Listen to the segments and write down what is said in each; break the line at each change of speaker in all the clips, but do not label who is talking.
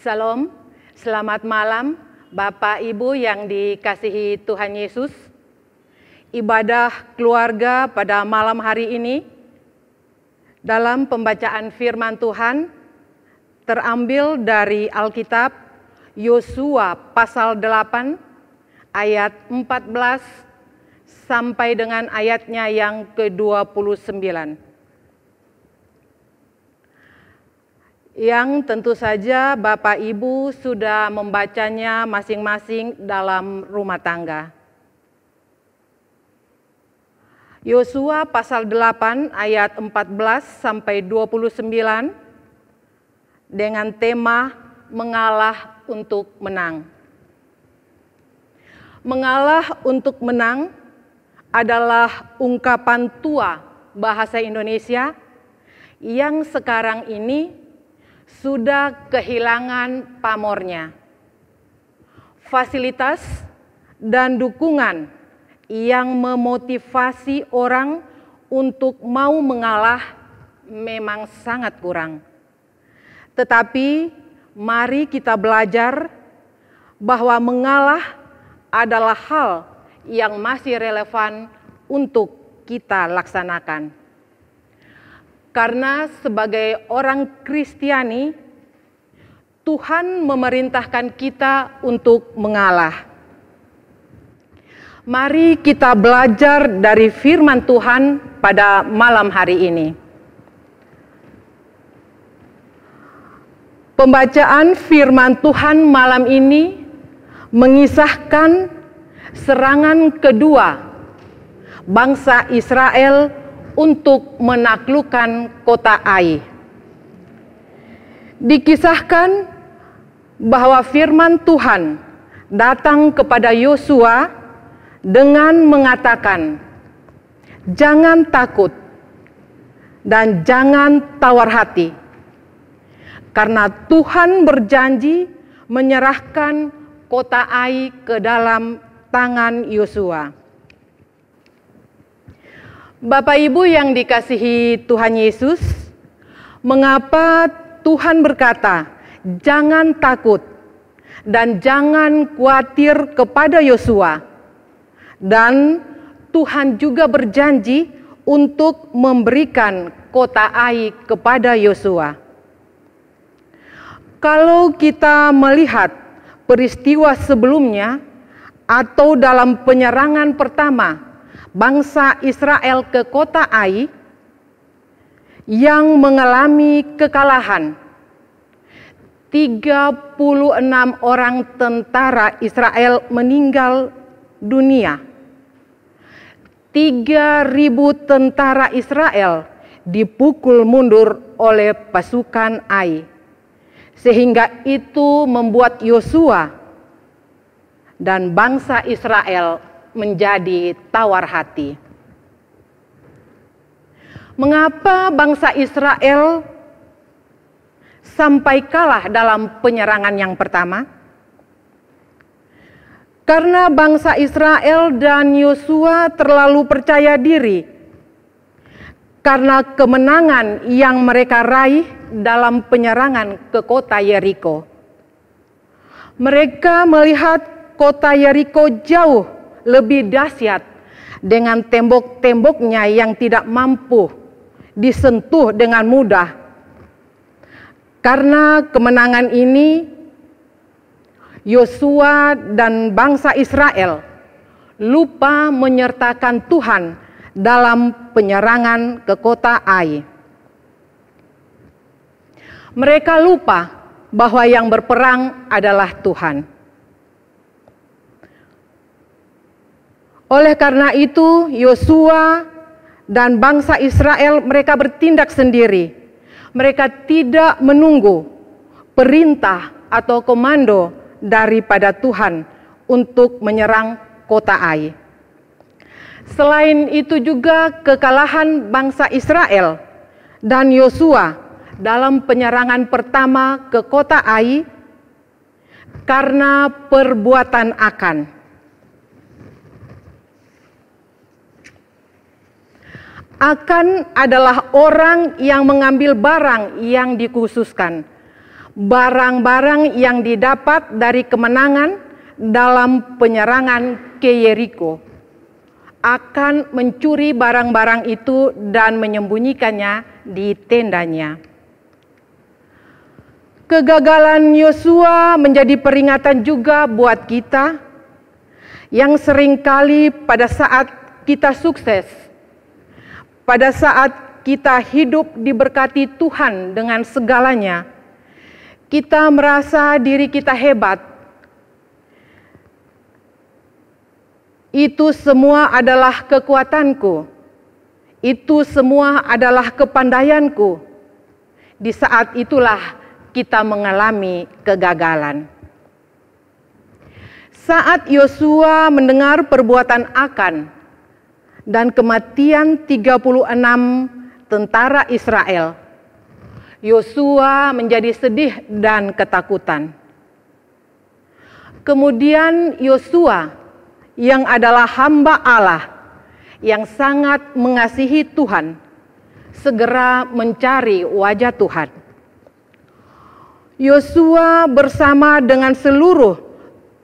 Salam, selamat malam Bapak Ibu yang dikasihi Tuhan Yesus. Ibadah keluarga pada malam hari ini dalam pembacaan firman Tuhan terambil dari Alkitab Yosua pasal 8 ayat 14 sampai dengan ayatnya yang ke-29. Yang tentu saja Bapak Ibu sudah membacanya masing-masing dalam rumah tangga. Yosua pasal 8 ayat 14 sampai 29 dengan tema mengalah untuk menang. Mengalah untuk menang adalah ungkapan tua bahasa Indonesia yang sekarang ini sudah kehilangan pamornya. Fasilitas dan dukungan yang memotivasi orang untuk mau mengalah memang sangat kurang. Tetapi mari kita belajar bahwa mengalah adalah hal yang masih relevan untuk kita laksanakan. Karena sebagai orang Kristiani, Tuhan memerintahkan kita untuk mengalah. Mari kita belajar dari firman Tuhan pada malam hari ini. Pembacaan firman Tuhan malam ini mengisahkan serangan kedua bangsa Israel untuk menaklukkan kota Ai. Dikisahkan bahwa firman Tuhan datang kepada Yosua dengan mengatakan, "Jangan takut dan jangan tawar hati, karena Tuhan berjanji menyerahkan kota Ai ke dalam tangan Yosua." Bapak Ibu yang dikasihi Tuhan Yesus, mengapa Tuhan berkata, "Jangan takut dan jangan khawatir" kepada Yosua, dan Tuhan juga berjanji untuk memberikan kota Ai kepada Yosua? Kalau kita melihat peristiwa sebelumnya atau dalam penyerangan pertama bangsa Israel ke kota Ai yang mengalami kekalahan, 36 orang tentara Israel meninggal dunia. 3.000 tentara Israel dipukul mundur oleh pasukan Ai. Sehingga itu membuat Yosua dan bangsa Israel menjadi tawar hati. Mengapa bangsa Israel sampai kalah dalam penyerangan yang pertama? Karena bangsa Israel dan Yosua terlalu percaya diri karena kemenangan yang mereka raih dalam penyerangan ke kota Yeriko. Mereka melihat kota Yeriko jauh lebih dahsyat dengan tembok-temboknya yang tidak mampu disentuh dengan mudah. Karena kemenangan ini, Yosua dan bangsa Israel lupa menyertakan Tuhan dalam penyerangan ke kota Ai. Mereka lupa bahwa yang berperang adalah Tuhan. Oleh karena itu, Yosua dan bangsa Israel mereka bertindak sendiri. Mereka tidak menunggu perintah atau komando daripada Tuhan untuk menyerang kota Ai. Selain itu juga kekalahan bangsa Israel dan Yosua dalam penyerangan pertama ke kota Ai karena perbuatan Akan. Akan adalah orang yang mengambil barang yang dikhususkan, barang-barang yang didapat dari kemenangan dalam penyerangan ke Yeriko, akan mencuri barang-barang itu dan menyembunyikannya di tendanya. Kegagalan Yosua menjadi peringatan juga buat kita yang seringkali pada saat kita sukses, pada saat kita hidup diberkati Tuhan dengan segalanya, kita merasa diri kita hebat. Itu semua adalah kekuatanku. Itu semua adalah kepandaianku. Di saat itulah kita mengalami kegagalan. Saat Yosua mendengar perbuatan Akan dan kematian 36 tentara Israel, Yosua menjadi sedih dan ketakutan. Kemudian Yosua yang adalah hamba Allah yang sangat mengasihi Tuhan, segera mencari wajah Tuhan. Yosua bersama dengan seluruh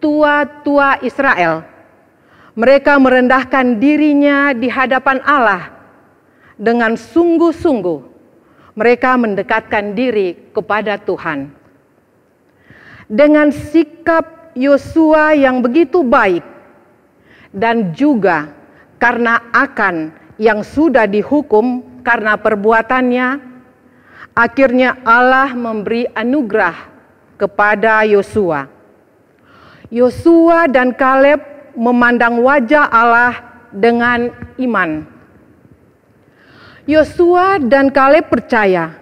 tua-tua Israel, mereka merendahkan dirinya di hadapan Allah dengan sungguh-sungguh. Mereka mendekatkan diri kepada Tuhan. Dengan sikap Yosua yang begitu baik, dan juga karena Akan yang sudah dihukum karena perbuatannya, akhirnya Allah memberi anugerah kepada Yosua. Yosua dan Kaleb memandang wajah Allah dengan iman. Yosua dan Kaleb percaya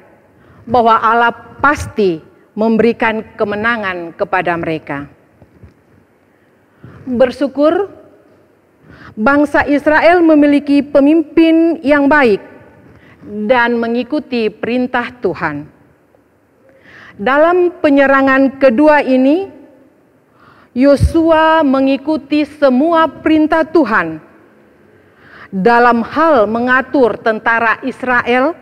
bahwa Allah pasti memberikan kemenangan kepada mereka. Bersyukur bangsa Israel memiliki pemimpin yang baik dan mengikuti perintah Tuhan. Dalam penyerangan kedua ini, Yosua mengikuti semua perintah Tuhan dalam hal mengatur tentara Israel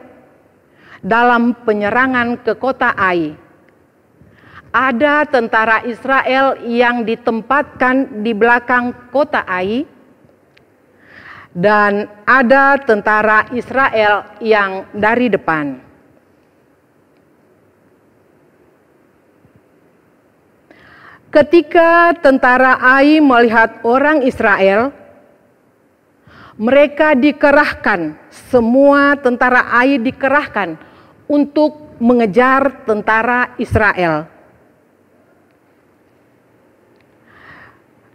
dalam penyerangan ke kota Ai. Ada tentara Israel yang ditempatkan di belakang kota Ai, dan ada tentara Israel yang dari depan. Ketika tentara Ai melihat orang Israel, mereka dikerahkan, semua tentara Ai dikerahkan untuk mengejar tentara Israel.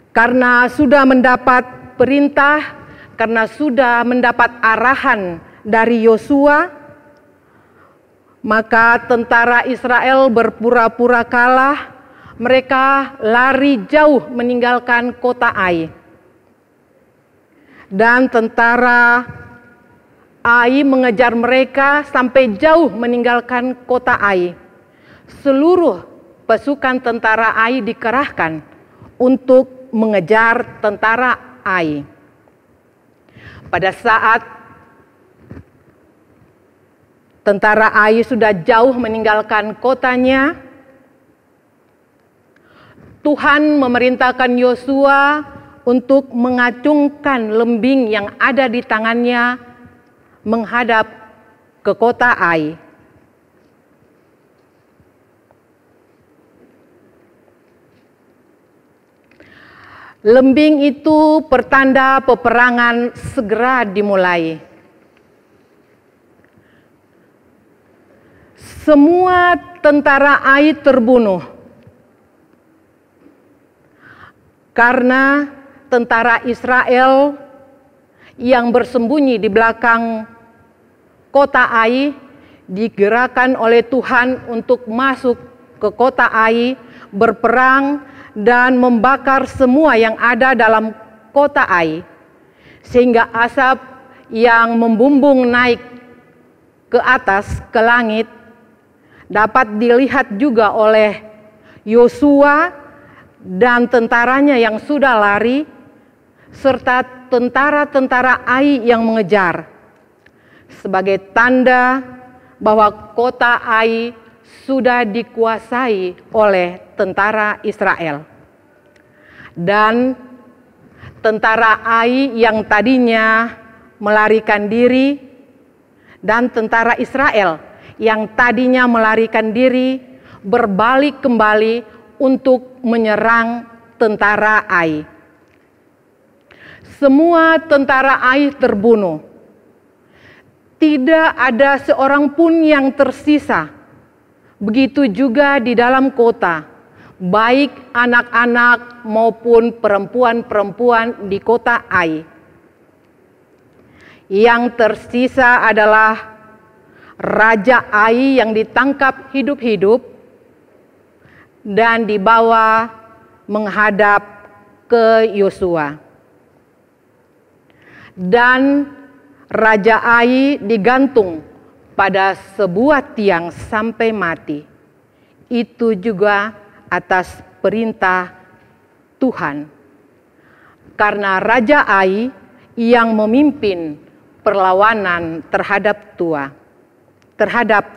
Karena sudah mendapat perintah, karena sudah mendapat arahan dari Yosua, maka tentara Israel berpura-pura kalah. Mereka lari jauh meninggalkan kota Ai. Dan tentara Ai mengejar mereka sampai jauh meninggalkan kota Ai. Seluruh pasukan tentara Ai dikerahkan untuk mengejar tentara Ai. Pada saat tentara Ai sudah jauh meninggalkan kotanya, Tuhan memerintahkan Yosua untuk mengacungkan lembing yang ada di tangannya menghadap ke kota Ai. Lembing itu pertanda peperangan segera dimulai. Semua tentara Ai terbunuh karena tentara Israel yang bersembunyi di belakang kota Ai digerakkan oleh Tuhan untuk masuk ke kota Ai, berperang dan membakar semua yang ada dalam kota Ai, sehingga asap yang membumbung naik ke atas, ke langit, dapat dilihat juga oleh Yosua dan tentaranya yang sudah lari, serta tentara-tentara Ai yang mengejar, sebagai tanda bahwa kota Ai sudah dikuasai oleh tentara Israel. Dan tentara Ai yang tadinya melarikan diri dan tentara Israel yang tadinya melarikan diri berbalik kembali untuk menyerang tentara Ai. Semua tentara Ai terbunuh. Tidak ada seorang pun yang tersisa. Begitu juga di dalam kota, baik anak-anak maupun perempuan-perempuan di kota Ai. Yang tersisa adalah Raja Ai yang ditangkap hidup-hidup dan dibawa menghadap ke Yosua. Dan Raja Ai digantung pada sebuah tiang sampai mati. Itu juga atas perintah Tuhan. Karena Raja Ai yang memimpin perlawanan terhadap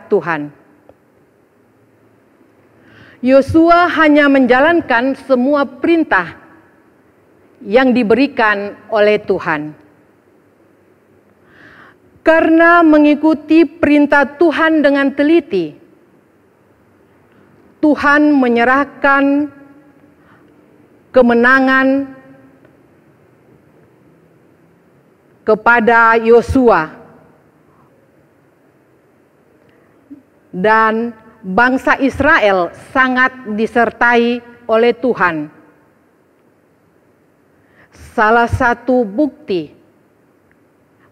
Tuhan. Yosua hanya menjalankan semua perintah yang diberikan oleh Tuhan. Karena mengikuti perintah Tuhan dengan teliti, Tuhan menyerahkan kemenangan kepada Yosua. Dan bangsa Israel sangat disertai oleh Tuhan. Salah satu bukti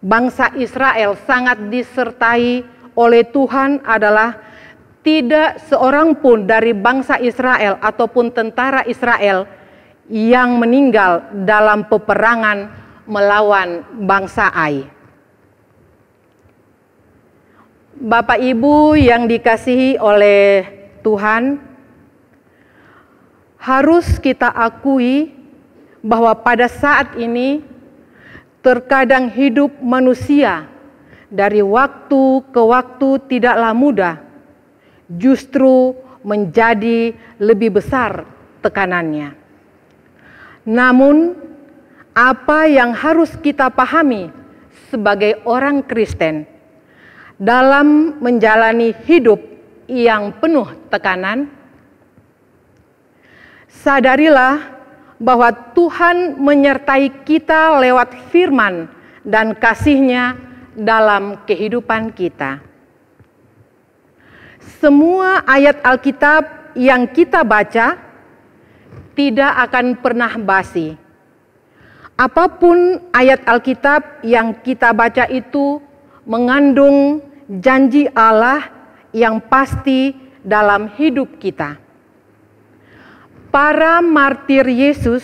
bangsa Israel sangat disertai oleh Tuhan adalah tidak seorang pun dari bangsa Israel ataupun tentara Israel yang meninggal dalam peperangan melawan bangsa Ai. Bapak Ibu yang dikasihi oleh Tuhan, harus kita akui bahwa pada saat ini terkadang hidup manusia dari waktu ke waktu tidaklah mudah, justru menjadi lebih besar tekanannya. Namun, apa yang harus kita pahami sebagai orang Kristen dalam menjalani hidup yang penuh tekanan, sadarilah bahwa Tuhan menyertai kita lewat firman dan kasih-Nya dalam kehidupan kita. Semua ayat Alkitab yang kita baca tidak akan pernah basi. Apapun ayat Alkitab yang kita baca itu mengandung janji Allah yang pasti dalam hidup kita. Para martir Yesus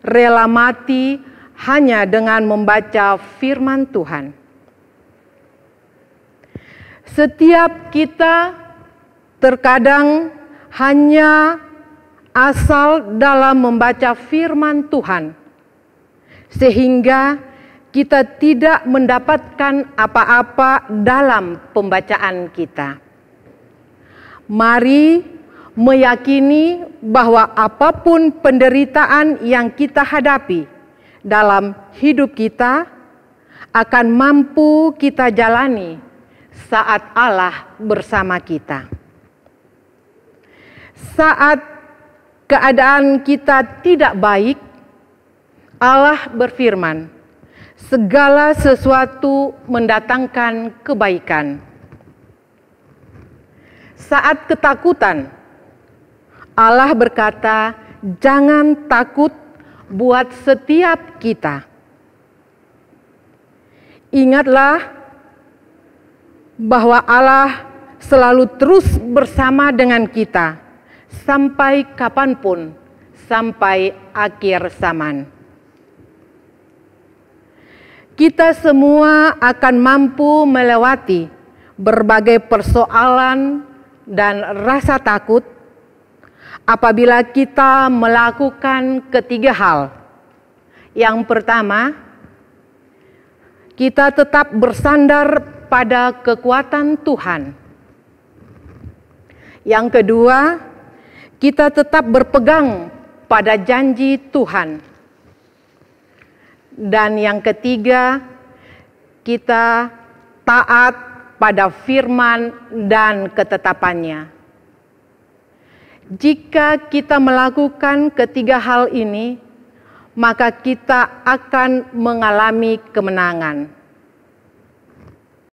rela mati hanya dengan membaca firman Tuhan. Setiap kita terkadang hanya asal dalam membaca firman Tuhan, sehingga kita tidak mendapatkan apa-apa dalam pembacaan kita. Mari meyakini bahwa apapun penderitaan yang kita hadapi dalam hidup kita akan mampu kita jalani saat Allah bersama kita. Saat keadaan kita tidak baik, Allah berfirman, segala sesuatu mendatangkan kebaikan. Saat ketakutan, Allah berkata, jangan takut buat setiap kita. Ingatlah bahwa Allah selalu terus bersama dengan kita sampai kapanpun, sampai akhir zaman. Kita semua akan mampu melewati berbagai persoalan dan rasa takut apabila kita melakukan ketiga hal. Yang pertama, kita tetap bersandar pada kekuatan Tuhan. Yang kedua, kita tetap berpegang pada janji Tuhan. Dan yang ketiga, kita taat pada firman dan ketetapannya. Jika kita melakukan ketiga hal ini, maka kita akan mengalami kemenangan.